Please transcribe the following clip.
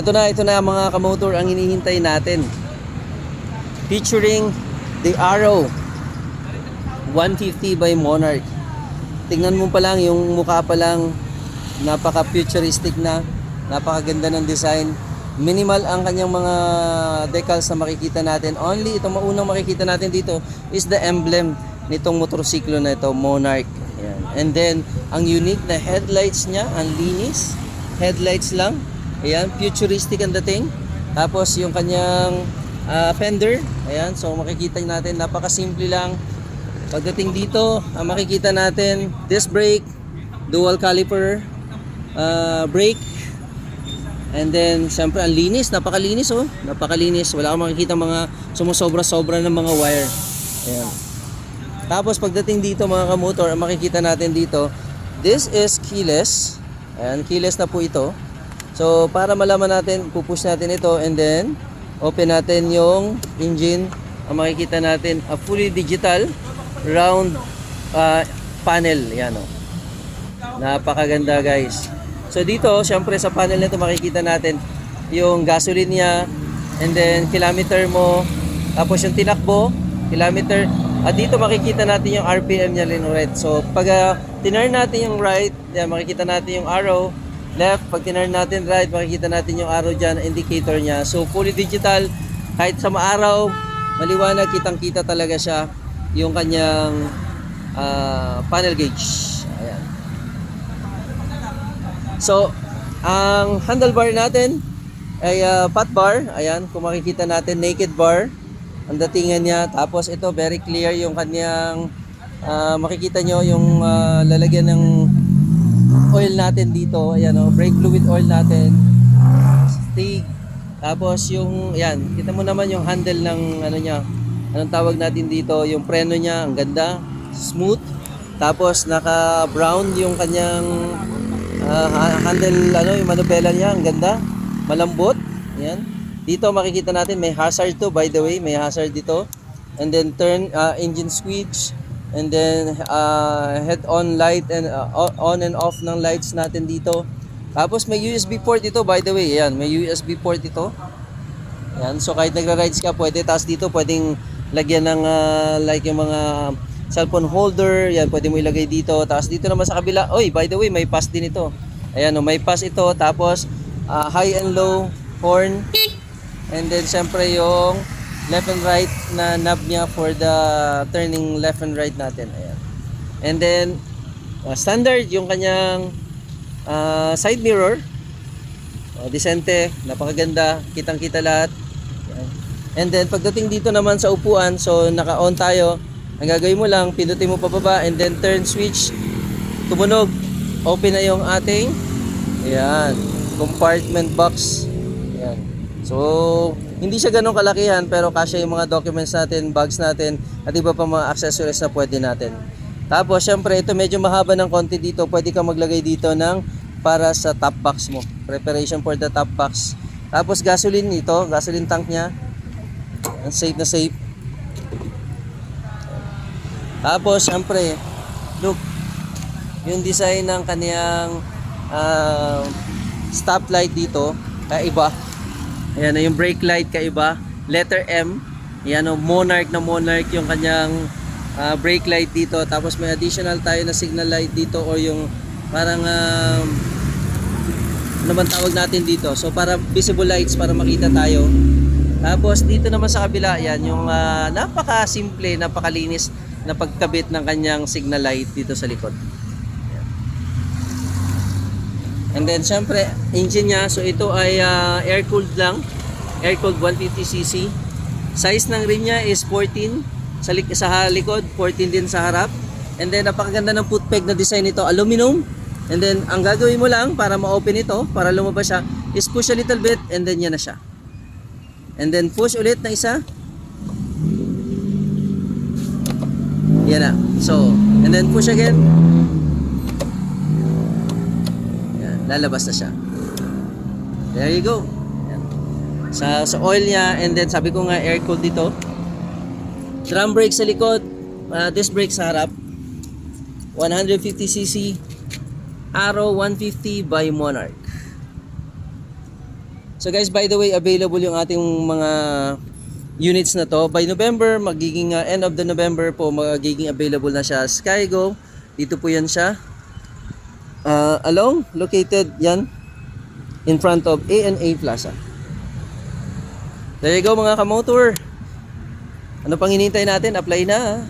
Ito na mga kamotor ang hinihintay natin. Featuring the Arrow 150 by Monarch. Tingnan mo pa lang yung mukha pa lang, napaka-futuristic na, napakaganda ng design. Minimal ang kanyang mga decals na makikita natin. Only itong maunang makikita natin dito is the emblem nitong motorsiklo na ito, Monarch. Ayan. And then, ang unique na headlights niya, ang linis. Headlights lang. Ayan, futuristic ang dating. Tapos yung kanyang fender. Ayan, so makikita natin, napakasimple lang. Pagdating dito, ang makikita natin, disc brake, dual caliper, brake. And then, siyempre, ang linis, napakalinis oh. Napakalinis, wala kang makikita mga sumusobra-sobra ng mga wire. Ayan. Tapos, pagdating dito mga kamotor, ang makikita natin dito, this is keyless. Ayan, keyless na po ito. So, para malaman natin, pupush natin ito and then, open natin yung engine. Ang makikita natin, a fully digital round panel. Ayan oh. Napakaganda guys. So dito, syempre sa panel nito makikita natin yung gasoline niya and then kilometer mo, tapos yung tinakbo, kilometer. At dito makikita natin yung RPM niya rin. So pag tinurn natin yung right, yan, makikita natin yung arrow. Left, pag tinurn natin right, makikita natin yung arrow dyan, indicator niya. So fully digital, kahit sa maaraw, maliwanag, kitang-kita talaga siya yung kanyang panel gauge. Ayan. So, ang handlebar natin ay fat bar. Ayan, kung makikita natin, naked bar ang datingan niya. Tapos ito, very clear yung kanyang makikita nyo yung lalagyan ng oil natin dito. Ayan o, brake fluid oil natin. Stig. Tapos yung, ayan, kita mo naman yung handle ng ano niya. Anong tawag natin dito? Yung preno niya, ang ganda. Smooth. Tapos naka-brown yung kanyang handle, ano, yung manubela niya, ang ganda, malambot. Ayan. Dito makikita natin may hazard to, by the way, may hazard dito. And then turn engine switch, and then head on light and on and off ng lights natin dito. Tapos may USB port ito, by the way. Ayan, may USB port ito. Ayan, so kahit nagra-rides ka, pwede. Tapos dito pwedeng lagyan ng like yung mga cellphone holder, yan, pwede mo ilagay dito. Tapos dito naman sa kabila, oy, by the way, may pass din ito. Ayan, may pass ito. Tapos, high and low horn. And then, syempre, yung left and right na knob niya for the turning left and right natin. Ayan. And then, standard, yung kanyang side mirror. Decente, napakaganda, kitang-kita lahat. Ayan. And then, pagdating dito naman sa upuan, so, naka-on tayo. Ang gagawin mo lang, pindutin mo pababa and then turn switch, tumunog, open na yung ating, ayan, compartment box. Ayan. So, hindi siya ganun kalakihan pero kasya yung mga documents natin, bags natin, at iba pa mga accessories na pwede natin. Tapos, syempre, ito medyo mahaba ng konti dito, pwede ka maglagay dito ng para sa top box mo. Preparation for the top box. Tapos, gasoline ito, gasoline tank niya. Safe na safe. Tapos, syempre, look, yung design ng kaniyang stoplight dito, kaiba. Ayan, yung brake light, kaiba. Letter M. Ayan, Monarch na Monarch yung kanyang brake light dito. Tapos, may additional tayo na signal light dito o yung parang, ano man tawag natin dito. So, para visible lights, para makita tayo. Tapos, dito naman sa kabila, yan, yung napaka-simple, napakalinis na pagkabit ng kanyang signal light dito sa likod. Ayan. And then syempre engine niya, so ito ay air cooled lang, air cooled 150cc. Size ng rim niya is 14 sa likod, 14 din sa harap. And then napakaganda ng foot peg na design nito, aluminum. And then ang gagawin mo lang para ma-open ito, para lumabas siya, is push a little bit and then yan na siya. And then push ulit na isa. Yan na. So, and then push again. Yan, lalabas na siya. There you go. Yan. Sa oil niya, and then sabi ko nga air cooled dito. Drum brake sa likod, disc brake sa harap. 150cc Arrow 150 by Monarch. So guys, by the way, available yung ating mga units na to. By November, magiging end of the November po, magiging available na siya. Skygo, dito po yan siya. Located yan in front of A&A Plaza. There you go mga kamotor. Ano pang hinihintay natin? Apply na.